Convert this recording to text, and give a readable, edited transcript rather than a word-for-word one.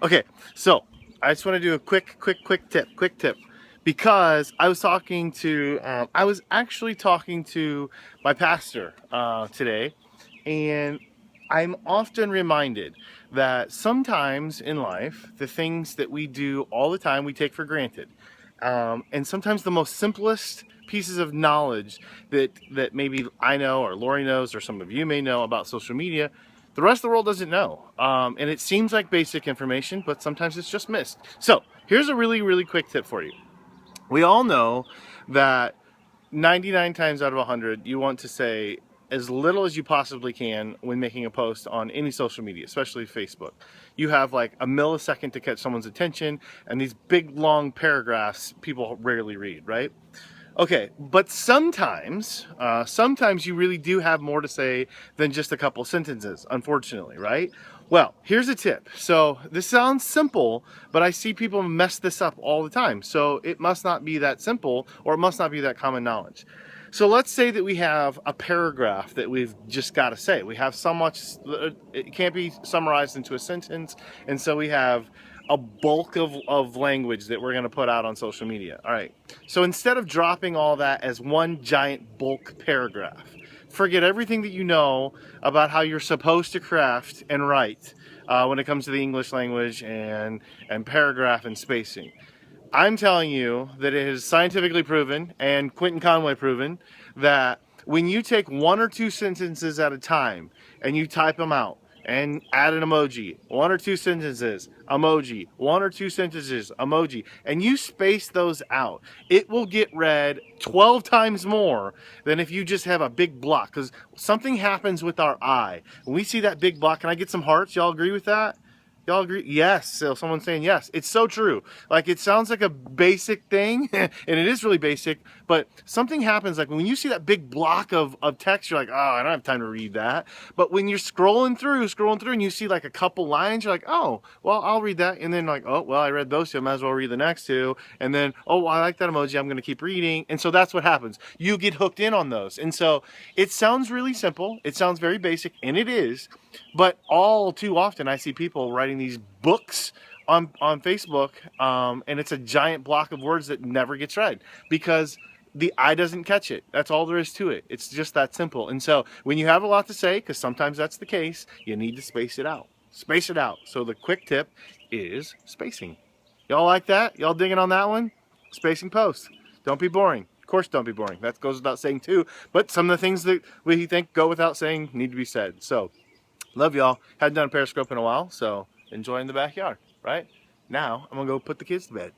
Okay, so I just want to do a quick tip, because I was talking to, I was actually talking to my pastor today, and I'm often reminded that sometimes in life, the things that we do all the time, we take for granted. And sometimes the most simplest pieces of knowledge that maybe I know or Lori knows or some of you may know about social media, the rest of the world doesn't know. And it seems like basic information, but sometimes it's just missed. So here's a really quick tip for you. We all know that 99 times out of 100, you want to say as little as you possibly can when making a post on any social media, especially Facebook. You have like a millisecond to catch someone's attention, and these big long paragraphs people rarely read, right? Okay, but sometimes you really do have more to say than just a couple sentences, unfortunately, right? Well, here's a tip. So this sounds simple, but I see people mess this up all the time. So it must not be that simple, or it must not be that common knowledge. So let's say that we have a paragraph that we've just got to say. We have so much, it can't be summarized into a sentence, and so we have a bulk of language that we're going to put out on social media. All right. So instead of dropping all that as one giant bulk paragraph, forget everything that you know about how you're supposed to craft and write when it comes to the English language and paragraph and spacing. I'm telling you that it is scientifically proven, and Quentin Conway proven, that when you take one or two sentences at a time and you type them out and add an emoji, one or two sentences, emoji, one or two sentences, emoji, and you space those out, it will get read 12 times more than if you just have a big block. Because something happens with our eye. When we see that big block, can I get some hearts? Y'all agree with that? Y'all agree? Yes. So someone's saying yes. It's so true. Like, it sounds like a basic thing, and it is really basic, but something happens. Like when you see that big block of text, you're like, oh, I don't have time to read that. But when you're scrolling through, and you see like a couple lines, you're like, oh, well, I'll read that. And then like, oh, well, I read those two. I might as well read the next two. And then, oh, I like that emoji. I'm going to keep reading. And so that's what happens. You get hooked in on those. And so it sounds really simple. It sounds very basic, and it is. But all too often, I see people writing these books on Facebook, and it's a giant block of words that never gets read because the eye doesn't catch it. That's all there is to it. It's just that simple. And so when you have a lot to say, because sometimes that's the case, you need to space it out. Space it out. So the quick tip is spacing. Y'all like that? Y'all digging on that one? Spacing posts. Don't be boring. Of course, don't be boring. That goes without saying too. But some of the things that we think go without saying need to be said. So love y'all. Hadn't done a Periscope in a while, so enjoying the backyard, right? Now, I'm going to go put the kids to bed.